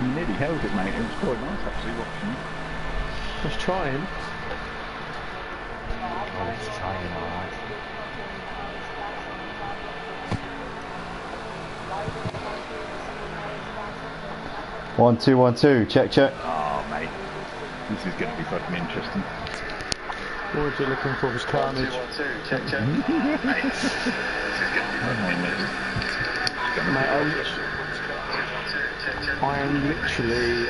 You nearly held it, mate. It was quite nice actually watching it. I was trying. Oh, it's trying, alright. One, two. Check. Oh, mate. This is going to be fucking interesting. What you're looking for is carnage. Check. Mate, I am literally,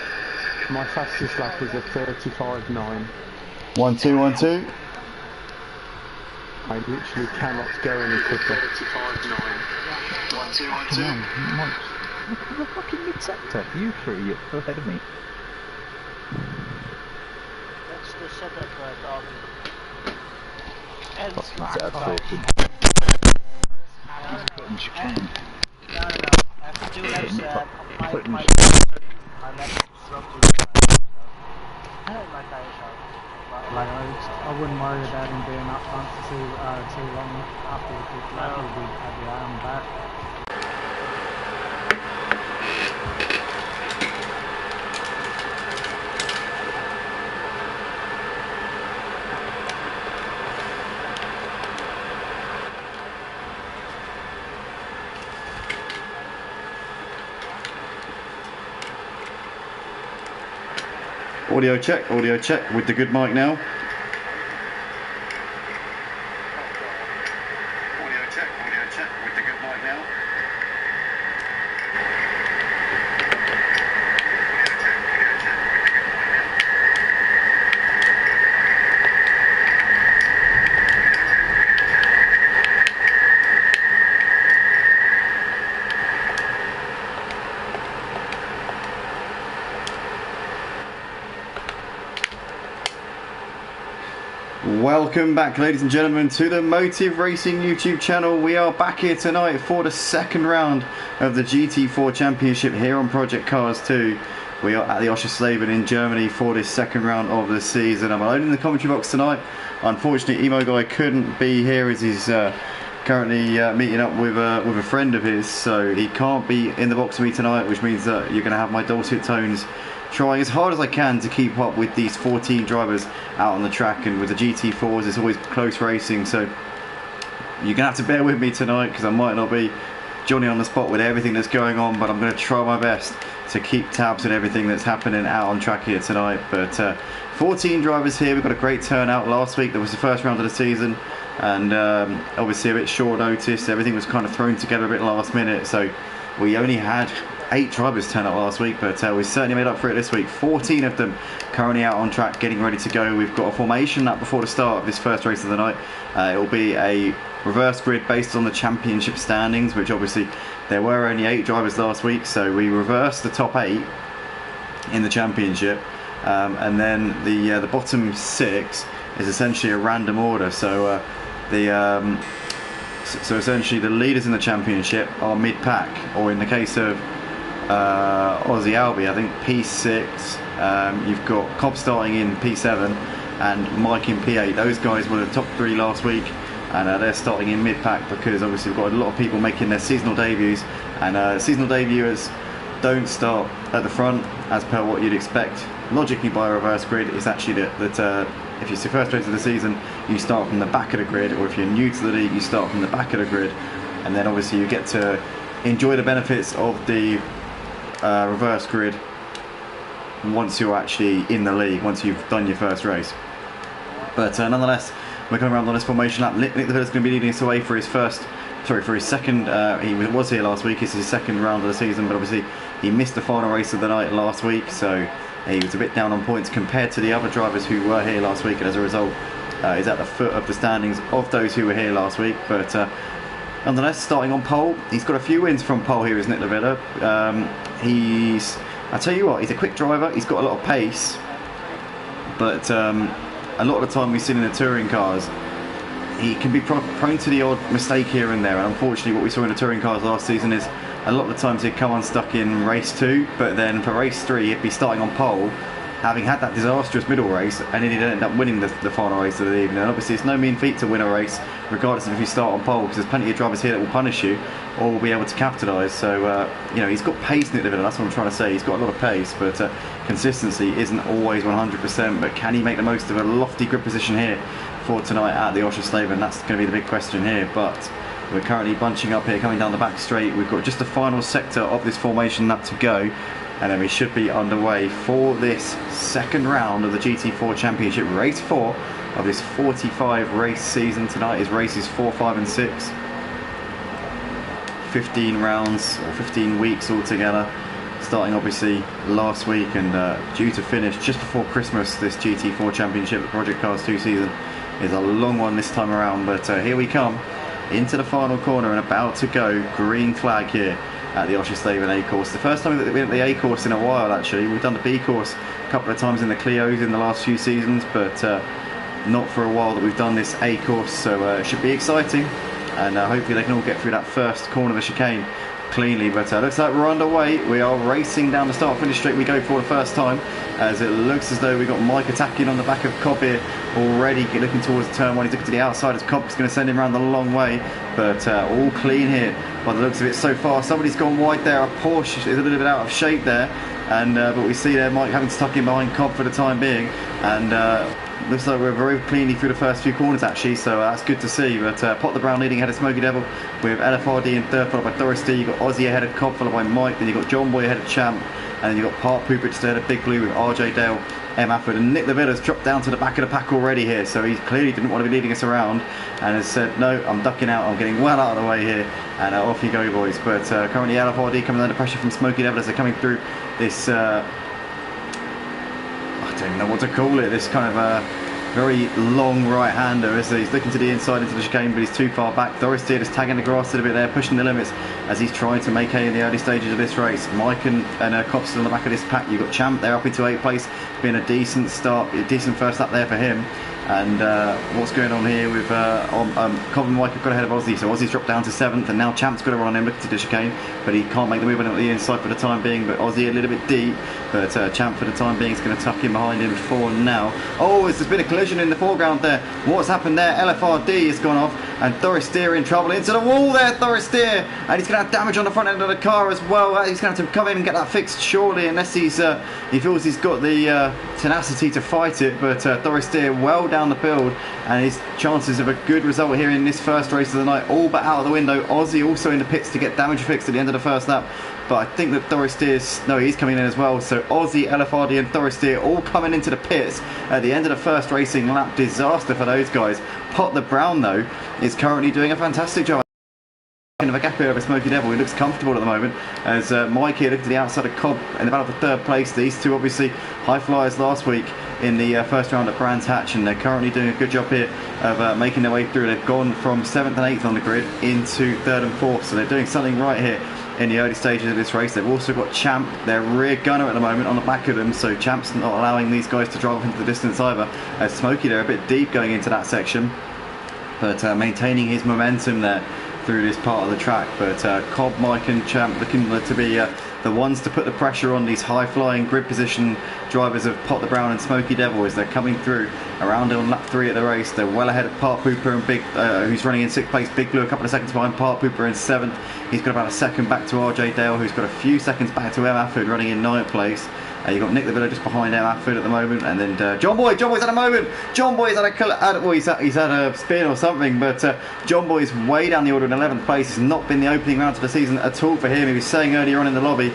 my fastest lap is a 35.9. 1, 2. I literally cannot go any quicker. 35.9. 1, 2. Come on, look at the fucking mid-sector. You three, you're ahead of me. That's the setup dog. And Fucking setup talking. Putting chicane. no. I have to do laps, my lap dropped to my tires out. Like I wouldn't worry about him being up front for too long afterwards. He'd be at the arm back. Audio check with the good mic now. Audio check with the good mic now. Welcome back, ladies and gentlemen, to the Motive Racing YouTube channel. We are back here tonight for the second round of the GT4 Championship here on Project Cars 2. We are at the Oschersleben in Germany for this second round of the season. I'm alone in the commentary box tonight. Unfortunately, Emo Guy couldn't be here as he's currently meeting up with a friend of his, so he can't be in the box with me tonight, which means that you're going to have my dulcet tones trying as hard as I can to keep up with these 14 drivers out on the track. And with the GT4s, it's always close racing, so you're gonna have to bear with me tonight because I might not be Johnny on the spot with everything that's going on, but I'm going to try my best to keep tabs on everything that's happening out on track here tonight. But 14 drivers here. We've got a great turnout. Last week there was the first round of the season, and obviously a bit short notice. Everything was kind of thrown together a bit last minute, so we only had 8 drivers turn up last week, but we certainly made up for it this week. 14 of them currently out on track, getting ready to go. We've got a formation up before the start of this first race of the night. It will be a reverse grid based on the championship standings, which obviously there were only 8 drivers last week, so we reversed the top 8 in the championship, and then the bottom 6 is essentially a random order. So so essentially the leaders in the championship are mid-pack, or in the case of Aussie Albi, I think P6, you've got Cobb starting in P7 and Mike in P8. Those guys were the top 3 last week, and they're starting in mid-pack because obviously we've got a lot of people making their seasonal debuts, and seasonal debuters don't start at the front as per what you'd expect logically by a reverse grid. It's actually that if it's your first race of the season, you start from the back of the grid, or if you're new to the league, you start from the back of the grid, and then obviously you get to enjoy the benefits of the reverse grid once you're actually in the league, once you've done your first race. But nonetheless, we're coming around on this formation lap. Nick DeVilla's going to be leading us away for his second. He was here last week. It's his second round of the season, but obviously he missed the final race of the night last week, so he was a bit down on points compared to the other drivers who were here last week, and as a result is at the foot of the standings of those who were here last week. But nonetheless, starting on pole, he's got a few wins from pole here, is Nick DeVilla. I tell you what, he's a quick driver. He's got a lot of pace, but a lot of the time we've seen in the touring cars, he can be prone to the odd mistake here and there. And unfortunately, what we saw in the touring cars last season is a lot of the times he'd come unstuck in race 2, but then for race 3 he'd be starting on pole, having had that disastrous middle race, and then he'd end up winning the final race of the evening. And obviously it's no mean feat to win a race regardless of if you start on pole, because there's plenty of drivers here that will punish you or will be able to capitalise. So you know, he's got pace in the middle, that's what I'm trying to say. He's got a lot of pace, but consistency isn't always 100%. But can he make the most of a lofty grid position here for tonight at the Oschersleben? That's going to be the big question here. But we're currently bunching up here, coming down the back straight. We've got just the final sector of this formation lap to go, and then we should be underway for this second round of the GT4 Championship. Race 4 of this 45 race season. Tonight is races 4, 5 and 6. 15 rounds, or 15 weeks altogether. Starting obviously last week and due to finish just before Christmas. This GT4 Championship, the Project Cars 2 season, is a long one this time around. But here we come into the final corner and about to go green flag here at the Oschersleben A course. The first time that we've been at the A course in a while, actually. We've done the B course a couple of times in the Clios in the last few seasons, but not for a while that we've done this A course, so it should be exciting, and hopefully they can all get through that first corner of the chicane cleanly. But looks like we're underway. We are racing down the start finish straight we go for the first time, as it looks as though we've got Mike attacking on the back of Cobb here already, looking towards turn 1. He's looking to the outside as Cobb's going to send him around the long way, but all clean here by the looks of it so far. Somebody's gone wide there. A Porsche is a little bit out of shape there, and but we see there Mike having to tuck in behind Cobb for the time being, and looks like we're very cleanly through the first few corners actually, so that's good to see. But Pot the Brown leading ahead of Smoky Devil, with LFRD in third, followed by Doris D. You've got Aussie ahead of Cobb, followed by Mike. Then you've got John Boy ahead of Champ, and then you've got Park Pooper just ahead of Big Blue with RJ Dale, M. Afford, and Nick Levilla's dropped down to the back of the pack already here, so he clearly didn't want to be leading us around and has said, no, I'm ducking out, I'm getting well out of the way here, and off you go, boys. But currently LFRD coming under pressure from Smoky Devil as they're coming through this I don't even know what to call it, this kind of very long right-hander as he's looking to the inside into the chicane, but he's too far back. Doris Steer just tagging the grass a little bit there, pushing the limits as he's trying to make hay in the early stages of this race. Mike and Cobb still on the back of this pack. You've got Champ there up into 8th place, being a decent start, a decent first lap there for him. And what's going on here with Cobb and Mike have got ahead of Aussie, so Aussie's dropped down to 7th, and now Champ's got to run on him looking to the chicane, but he can't make the move on the inside for the time being. But Aussie a little bit deep, but Champ for the time being is going to tuck in behind him for now. Oh, there's been a collision in the foreground there. What's happened there? LFRD has gone off, and Doris Steer in trouble into the wall there, Doris Steer, and he's going to have damage on the front end of the car as well. He's going to have to come in and get that fixed surely, unless he feels he's got the tenacity to fight it. But Doris Steer well down the field, and his chances of a good result here in this first race of the night all but out of the window. Aussie also in the pits to get damage fixed at the end of the first lap, but I think that Doris Steer's, no, he's coming in as well. So Aussie, LFRD and Doris Steer all coming into the pits at the end of the first racing lap. Disaster for those guys. Pot the Brown though is currently doing a fantastic job of a gap here over Smoky Devil. He looks comfortable at the moment as Mike here looking to the outside of Cobb in the battle for third place. These two obviously high flyers last week in the first round at Brands Hatch, and they're currently doing a good job here of making their way through. They've gone from 7th and 8th on the grid into 3rd and 4th, so they're doing something right here in the early stages of this race. They've also got Champ, their rear gunner at the moment, on the back of them, so Champ's not allowing these guys to drive off into the distance either, as Smokey they're a bit deep going into that section, but maintaining his momentum there through this part of the track. But Cobb, Mike and Champ looking to be the ones to put the pressure on these high-flying grid position drivers of Pot the Brown and Smoky Devil as they're coming through around on lap 3 of the race. They're well ahead of Park Pooper and Big, who's running in 6th place. Big Blue a couple of seconds behind Park Pooper in 7th. He's got about a second back to RJ Dale, who's got a few seconds back to M. Afford running in 9th place. You've got Nick the Villa just behind M. Afford at the moment, and then John Boy's had a moment. John Boy's had he's had a spin or something, but John Boy's way down the order in 11th place. It's not been the opening round of the season at all for him. He was saying earlier on in the lobby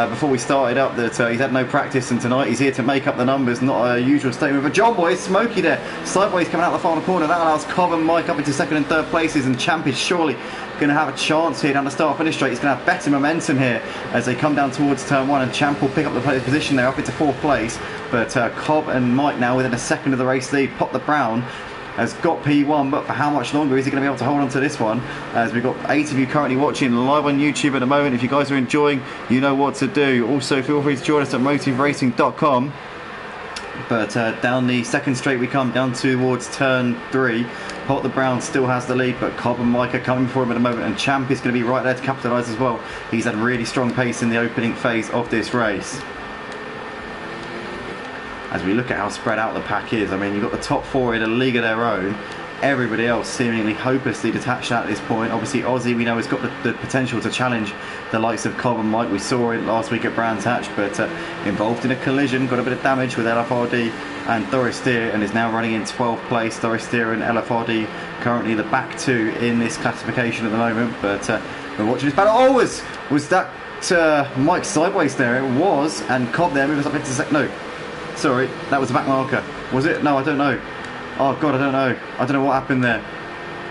before we started up that he's had no practice, and tonight he's here to make up the numbers. Not a usual statement, but John Boy, Smoky there, sideways coming out the final corner. That allows Cobb and Mike up into 2nd and 3rd places, and Champ is surely going to have a chance here down the start finish straight. He's going to have better momentum here as they come down towards turn 1, and Champ will pick up the position there up into 4th place. But Cobb and Mike now within a second of the race lead. Pot the Brown has got P1, but for how much longer is he going to be able to hold on to this one? As we've got 8 of you currently watching live on YouTube at the moment. If you guys are enjoying, you know what to do. Also feel free to join us at motiveracing.com. But down the second straight we come, down towards turn 3. Pot the Brown still has the lead, but Cobb and Mike are coming for him at the moment, and Champ is going to be right there to capitalise as well. He's had really strong pace in the opening phase of this race. As we look at how spread out the pack is, I mean, you've got the top 4 in a league of their own, everybody else seemingly hopelessly detached at this point. Obviously Aussie, we know, has got the potential to challenge the likes of Cobb and Mike. We saw it last week at Brands Hatch, but involved in a collision, got a bit of damage with LFRD and Doris Deer, and is now running in 12th place. Doris Deer and LFRD currently the back two in this classification at the moment, but we're watching this battle. Oh, was that Mike sideways there? It was, and Cobb there moves up into second. No, sorry, that was the back marker. Was it? No, I don't know. Oh god, I don't know. I don't know what happened there.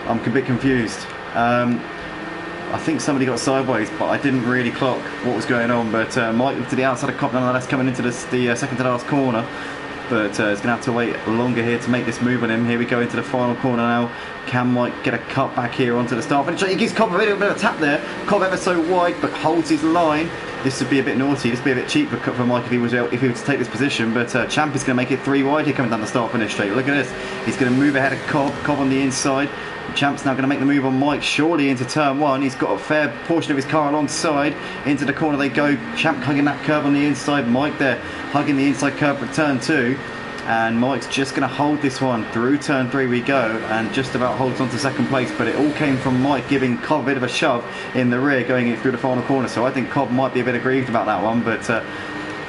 I'm a bit confused. I think somebody got sideways, but I didn't really clock what was going on. But Mike to the outside of Cobb, nonetheless, coming into the second to last corner. But he's going to have to wait longer here to make this move on him. Here we go into the final corner now. Can Mike get a cut back here onto the start finish? He gives Cobb a bit of a tap there. Cobb ever so wide, but holds his line. This would be a bit naughty. This would be a bit cheap for Mike if he was to take this position. But Champ is going to make it 3 wide here coming down the start finish straight. Look at this. He's going to move ahead of Cobb. Cobb on the inside. Champ's now going to make the move on Mike, surely into turn 1. He's got a fair portion of his car alongside. Into the corner they go. Champ hugging that curve on the inside. Mike there hugging the inside curve for turn 2. And Mike's just going to hold this one through turn 3 we go, and just about holds on to second place. But it all came from Mike giving Cobb a bit of a shove in the rear going in through the final corner. So I think Cobb might be a bit aggrieved about that one, but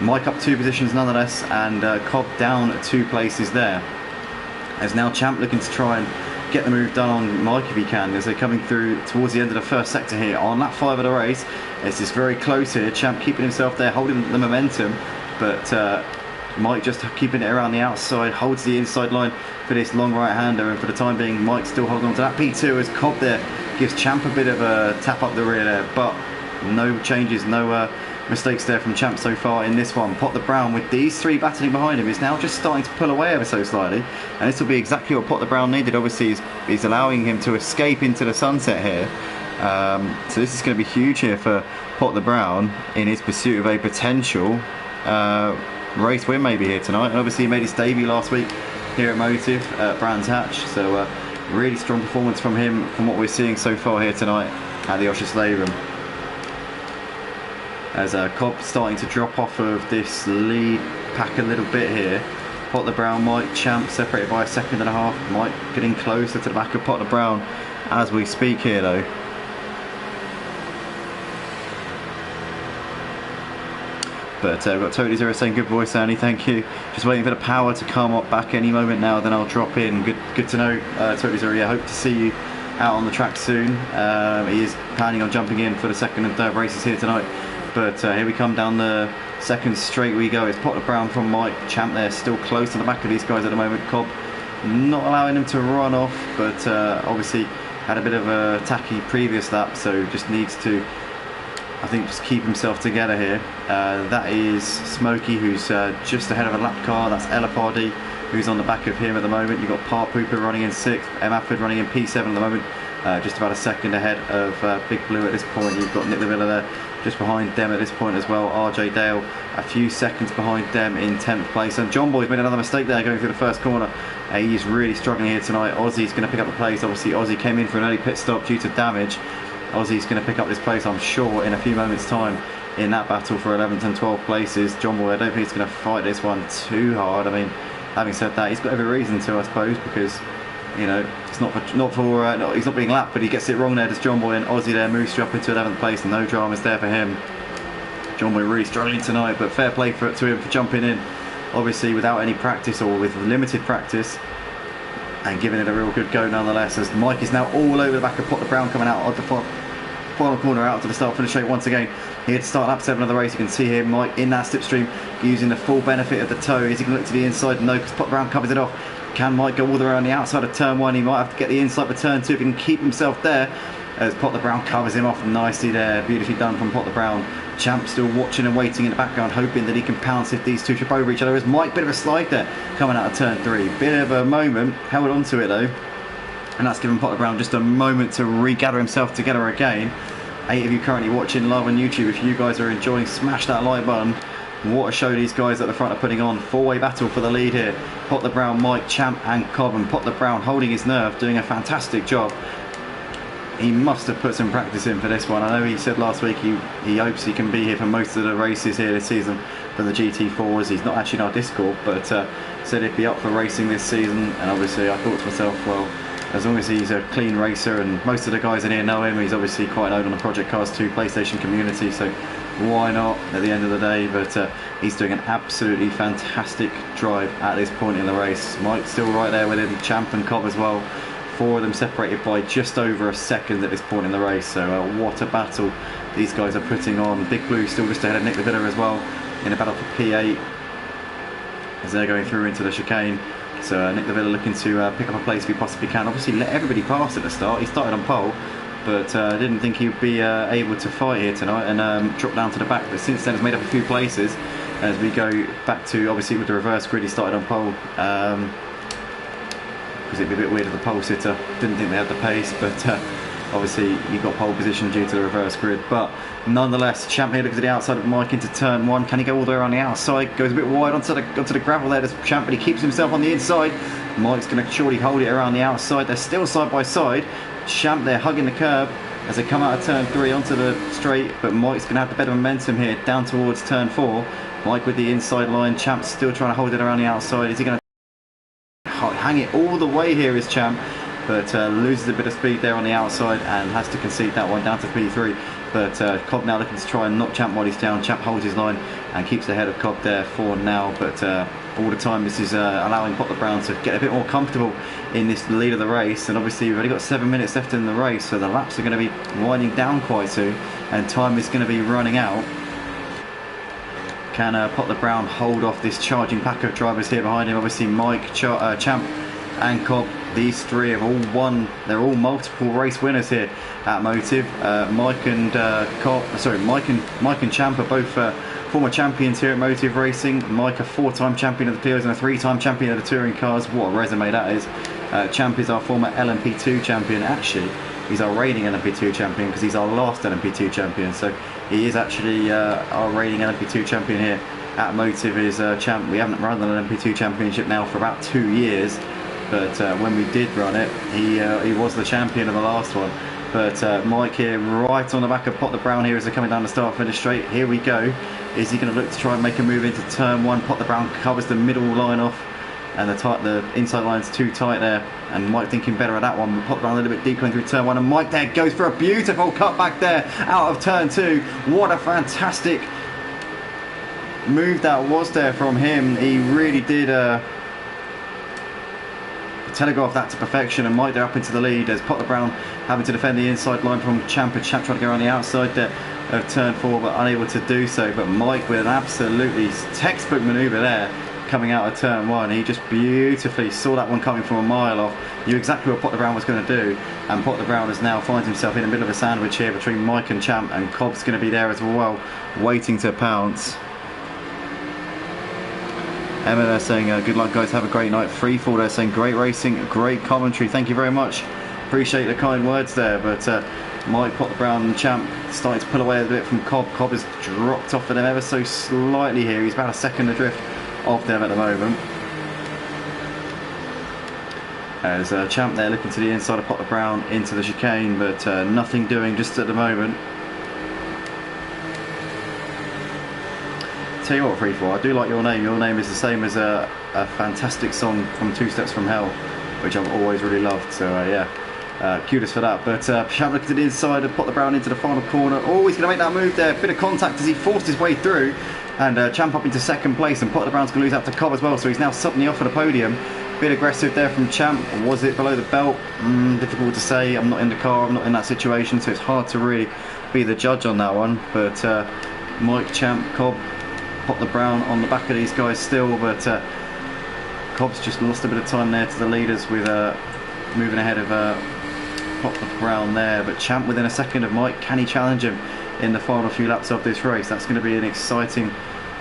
Mike up 2 positions nonetheless, and Cobb down 2 places there. As now Champ looking to try and get the move done on Mike if he can, as they're coming through towards the end of the first sector here on lap 5 of the race. It's just very close here. Champ keeping himself there, holding the momentum, but Mike just keeping it around the outside, holds the inside line for this long right-hander, and for the time being Mike still holding on to that P2 as Cobb there gives Champ a bit of a tap up the rear there, but no changes, no mistakes there from Champ so far in this one. Pot the Brown with these 3 battling behind him is now just starting to pull away ever so slightly, and this will be exactly what Pot the Brown needed. Obviously he's allowing him to escape into the sunset here, so this is going to be huge here for Pot the Brown in his pursuit of a potential race win maybe here tonight. And obviously he made his debut last week here at Motive at Brands Hatch, so really strong performance from him from what we're seeing so far here tonight at the Oschersleben. As Cobb starting to drop off of this lead pack a little bit here. Pot the Brown, Mike, Champ separated by a second and a half. Mike getting closer to the back of Pot the Brown as we speak here though. But we've got Totally Zero saying good voice, Andy, thank you. Just waiting for the power to come up back any moment now, then I'll drop in. Good to know, Totally Zero. Yeah, hope to see you out on the track soon. He is planning on jumping in for the second and third races here tonight. But here we come down the second straight we go. It's Potter Brown from Mike. Champ there still close to the back of these guys at the moment. Cobb not allowing him to run off, but obviously had a bit of a tacky previous lap, so just needs to, I think, just keep himself together here. That is Smokey, who's just ahead of a lap car. That's LFRD, who's on the back of him at the moment. You've got Part Pooper running in 6th, M. Afford running in P7 at the moment, just about a second ahead of Big Blue at this point. You've got Nick Lavilla there just behind them at this point as well. RJ Dale a few seconds behind them in 10th place. And John Boy's made another mistake there going through the first corner. He's really struggling here tonight. Aussie's going to pick up the place. Obviously Aussie came in for an early pit stop due to damage. Aussie's going to pick up this place, I'm sure, in a few moments time in that battle for 11th and 12th places. John Boy, I don't think he's going to fight this one too hard. I mean, having said that, he's got every reason to, I suppose, because, you know, it's he's not being lapped, but he gets it wrong there, does John Boy, and Aussie there moves up into 11th place, and no dramas there for him. John Boy really struggling tonight, but fair play to him for jumping in, obviously without any practice or with limited practice, and giving it a real good go nonetheless, as Mike is now all over the back of Potter Brown coming out of the final corner out to the start finish straight once again. Here to start lap 7 of the race. You can see here Mike in that slipstream using the full benefit of the toe. Is he going to look to the inside? No, because Potter Brown covers it off. Can Mike go all the way around the outside of turn 1? He might have to get the inside for turn 2 if he can keep himself there, as Potter Brown covers him off nicely there. Beautifully done from Potter Brown. Champ still watching and waiting in the background, hoping that he can pounce if these two trip over each other. As Mike, bit of a slide there coming out of turn 3. Bit of a moment, held on to it though, and that's given Potter Brown just a moment to regather himself together again. 8 of you currently watching live on YouTube. If you guys are enjoying, smash that like button. What a show these guys at the front are putting on. 4-way battle for the lead here. Potter Brown, Mike, Champ and Cobb, and Potter Brown holding his nerve, doing a fantastic job. He must have put some practice in for this one. I know he said last week he hopes he can be here for most of the races here this season for the GT4s. He's not actually in our Discord, but said he'd be up for racing this season. And obviously I thought to myself, well, as long as he's a clean racer, and most of the guys in here know him. He's obviously quite known on the Project Cars 2 PlayStation community, so why not at the end of the day. But he's doing an absolutely fantastic drive at this point in the race. Mike's still right there with him, Champ and Cobb as well. 4 of them separated by just over a second at this point in the race, so what a battle these guys are putting on. Big Blue still just ahead of Nick Lavilla as well in a battle for P8 as they're going through into the chicane. So Nick Lavilla looking to pick up a place if he possibly can. Obviously let everybody pass at the start. He started on pole, but didn't think he would be able to fight here tonight, and dropped down to the back. But since then has made up a few places as we go back to, obviously with the reverse grid, he started on pole. Because it'd be a bit weird if the pole sitter didn't think they had the pace, but obviously he got pole position due to the reverse grid. But nonetheless, Champ here looks at the outside of Mike into turn 1. Can he go all the way around the outside? Goes a bit wide onto the gravel there, does Champ, but he keeps himself on the inside. Mike's going to surely hold it around the outside. They're still side by side. Champ there hugging the curb as they come out of turn 3 onto the straight, but Mike's going to have the better momentum here down towards turn 4. Mike with the inside line. Champ's still trying to hold it around the outside. Is he going to hang it all the way here, is Champ, but loses a bit of speed there on the outside and has to concede that one down to P3. But Cobb now looking to try and knock Champ while he's down. Champ holds his line and keeps ahead of Cobb there for now, but all the time this is allowing Pop the Brown to get a bit more comfortable in this lead of the race. And obviously we've only got 7 minutes left in the race, so the laps are going to be winding down quite soon and time is going to be running out. Can Pop the Brown hold off this charging pack of drivers here behind him? Obviously Mike, Champ and Cobb, these 3 have all won. They're all multiple race winners here at Motive. Mike and Champ are both former champions here at Motive Racing. Mike a 4-time champion of the POs and a 3-time champion of the touring cars. What a resume that is. Champ is our former LMP2 champion. Actually, he's our reigning LMP2 champion because he's our last LMP2 champion. So he is actually our reigning LMP2 champion here at Motive. Is Champ. We haven't run an LMP2 championship now for about 2 years, but when we did run it, he was the champion of the last one. But Mike here right on the back of Pot the Brown here as they're coming down the start finish straight. Here we go. Is he going to look to try and make a move into turn 1? Pot the Brown covers the middle line off, and the inside line's too tight there, and Mike thinking better of that one. Pot the Brown a little bit deep going through turn 1, and Mike there goes for a beautiful cut back there out of turn 2. What a fantastic move that was there from him. He really did telegraph that to perfection, and Mike there up into the lead as Pot the Brown having to defend the inside line from Champ, and Champ trying to go around the outside there of turn 4 but unable to do so. But Mike with an absolutely textbook manoeuvre there coming out of turn 1. He just beautifully saw that one coming from a mile off, knew exactly what Pot the Brown was going to do, and Pot the Brown has now finds himself in the middle of a sandwich here between Mike and Champ, and Cobb's going to be there as well waiting to pounce. Emma there saying good luck guys, have a great night. Freefall there saying great racing, great commentary. Thank you very much, appreciate the kind words there. But Mike, Pot the Brown and Champ starting to pull away a bit from Cobb. Cobb has dropped off of them ever so slightly here. He's about a second adrift of them at the moment. As Champ there looking to the inside of Pot the Brown into the chicane, but nothing doing just at the moment. Tell you what, Freefall, I do like your name. Your name is the same as a fantastic song from 2 Steps From Hell, which I've always really loved. So yeah, kudos for that. But Champ looking to the inside and Pot the Brown into the final corner. Oh, he's going to make that move there. Bit of contact as he forced his way through, and Champ up into second place, and Pot the Brown's going to lose out to Cobb as well. So he's now suddenly off of the podium. Bit aggressive there from Champ. Was it below the belt? Difficult to say. I'm not in the car. I'm not in that situation, so it's hard to really be the judge on that one. But Mike, Champ, Cobb, Pot the Brown on the back of these guys still, but Cobb's just lost a bit of time there to the leaders with moving ahead of Pot the Brown there. But Champ within a second of Mike. Can he challenge him in the final few laps of this race? That's going to be an exciting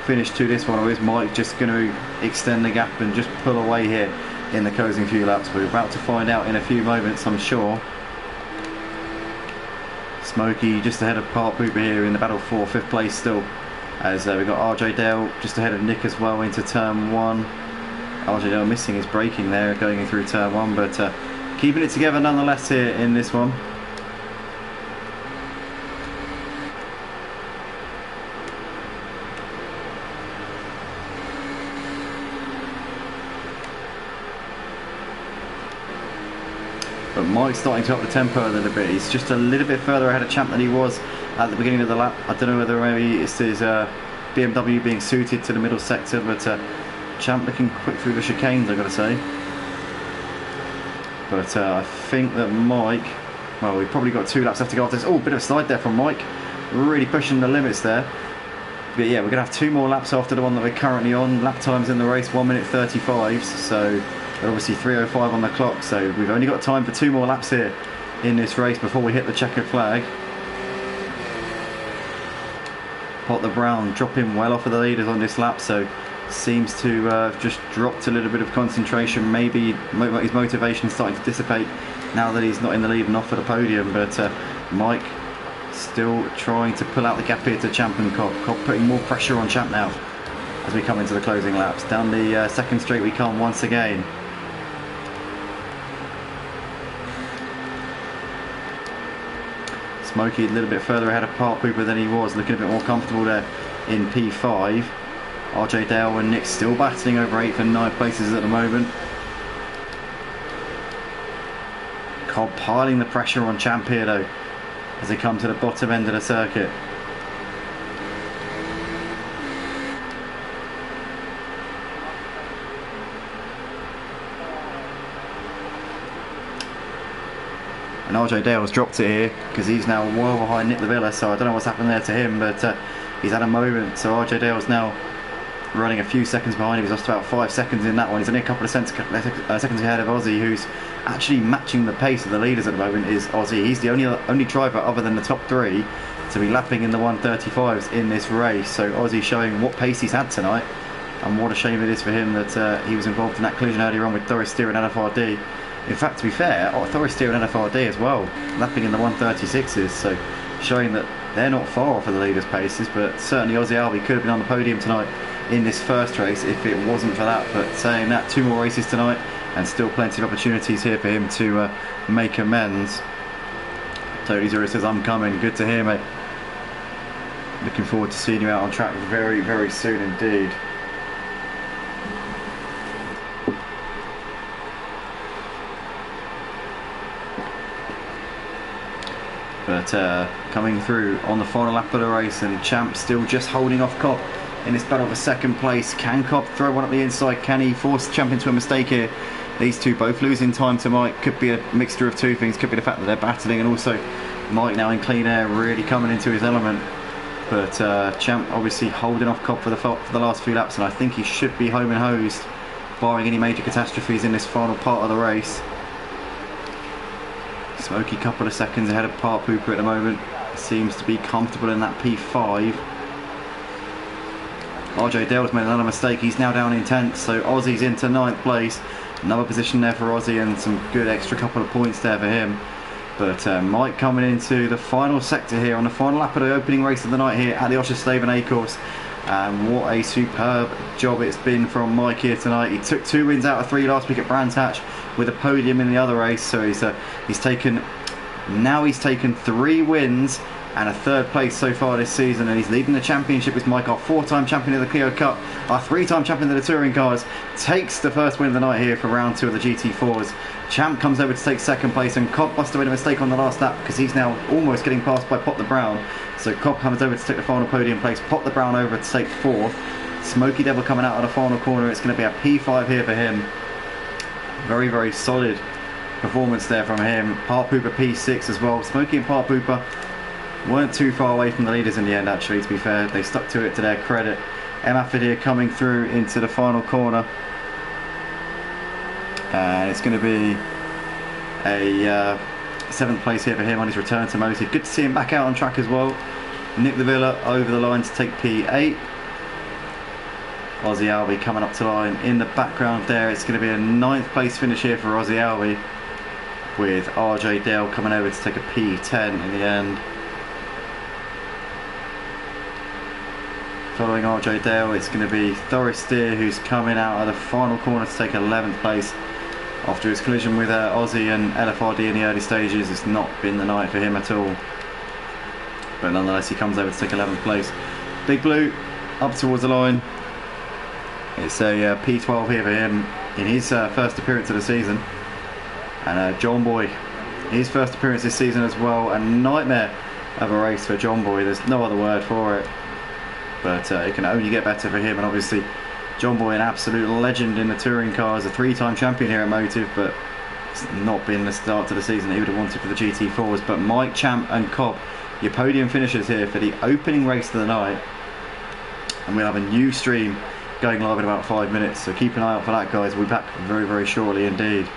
finish to this one, or is Mike just going to extend the gap and just pull away here in the closing few laps? We're about to find out in a few moments, I'm sure. Smokey just ahead of Part Pooper here in the battle for 5th place still, as we've got RJ Dale just ahead of Nick as well into turn 1. RJ Dale missing his braking there going in through turn 1, but keeping it together nonetheless here in this one. but Mike's starting to up the tempo a little bit. He's just a little bit further ahead of Champ than he was at the beginning of the lap. I don't know whether maybe it's his BMW being suited to the middle sector, but Champ looking quick through the chicanes, I've got to say. But I think that Mike, well, we've probably got 2 laps left to go after this. Oh, bit of a slide there from Mike, really pushing the limits there. But yeah, we're going to have 2 more laps after the one that we're currently on. Lap times in the race 1 minute 35, so obviously 3:05 on the clock. So we've only got time for 2 more laps here in this race before we hit the checkered flag. Potter Brown dropping well off of the leaders on this lap, so seems to just dropped a little bit of concentration. Maybe his motivation is starting to dissipate now that he's not in the lead and off of the podium. But Mike still trying to pull out the gap here to Champ and Cobb. Cobb putting more pressure on Champ now as we come into the closing laps. Down the second straight we come once again. Smokey a little bit further ahead of Park Cooper than he was, looking a bit more comfortable there in P5. RJ Dale and Nick still battling over 8th and 9th places at the moment. Cobb piling the pressure on Champ here though as they come to the bottom end of the circuit. And RJ Dale's dropped it here because he's now well behind Nick Lavilla, so I don't know what's happened there to him, but he's had a moment. So RJ Dale's now running a few seconds behind him. He's lost about 5 seconds in that one. He's only a couple of seconds ahead of Ozzy, who's actually matching the pace of the leaders at the moment. Is Ozzy. He's the only driver other than the top 3 to be lapping in the 1:35s in this race. So Ozzy showing what pace he's had tonight, and what a shame it is for him that he was involved in that collision earlier on with Doris Steer and LFRD. In fact, to be fair, Doris Steer and LFRD as well, lapping in the 1:36s, so showing that they're not far off of the leaders' paces. But certainly Ozzy Albi could have been on the podium tonight in this first race if it wasn't for that. But saying that, 2 more races tonight and still plenty of opportunities here for him to make amends. Tony Zero says, I'm coming. Good to hear, mate. Looking forward to seeing you out on track very, very soon indeed. But coming through on the final lap of the race, and Champ still just holding off Cobb in this battle for second place. Can Cobb throw one up the inside? Can he force Champ into a mistake here? These two both losing time to Mike. Could be a mixture of 2 things. Could be the fact that they're battling, and also Mike now in clean air, really coming into his element. But Champ obviously holding off Cobb for the last few laps, and I think he should be home and hosed, barring any major catastrophes in this final part of the race. Smokey couple of seconds ahead of Park Pooper at the moment. Seems to be comfortable in that P5. RJ Dale's made another mistake. He's now down in 10th, so Ozzy's into 9th place. Another position there for Ozzy, and some good extra couple of points there for him. But Mike coming into the final sector here on the final lap of the opening race of the night here at the Oschersleben A course. And what a superb job it's been from Mike here tonight. He took 2 wins out of 3 last week at Brands Hatch, with a podium in the other race. So he's taken 3 wins and a 3rd place so far this season, and he's leading the championship with Mike, our 4-time champion of the Clio Cup, our 3-time champion of the touring cars. Takes the first win of the night here for round 2 of the GT4s. Champ comes over to take 2nd place, and Cobb must have made a mistake on the last lap because he's now almost getting passed by Potter Brown. So Cobb comes over to take the final podium place, Potter Brown over to take 4th. Smokey Devil coming out of the final corner. It's going to be a P5 here for him. Very, very solid performance there from him. Park Pooper P6 as well. Smokey and Park Pooper weren't too far away from the leaders in the end, actually, to be fair. They stuck to it to their credit. M. Affidir coming through into the final corner. And it's going to be a 7th place here for him on his return to Motive. Good to see him back out on track as well. Nick Lavilla over the line to take P8. Ozzy Albi coming up to line in the background there. It's going to be a 9th place finish here for Ozzy Albi, with RJ Dale coming over to take a P10 in the end. Following RJ Dale, it's going to be Doris Steer, who's coming out of the final corner to take 11th place after his collision with Ozzy and LFRD in the early stages. It's not been the night for him at all, but nonetheless he comes over to take 11th place. Big Blue up towards the line. It's a P12 here for him in his first appearance of the season. And John Boy His first appearance this season as well. A nightmare of a race for John Boy. There's no other word for it. But it can only get better for him. And obviously, John Boy, an absolute legend in the touring cars, a 3-time champion here at Motive, but it's not been the start to the season that he would have wanted for the GT4s. But Mike, Champ and Cobb, your podium finishers here for the opening race of the night. And we'll have a new stream going live in about 5 minutes. So keep an eye out for that, guys. We'll be back very, very shortly indeed.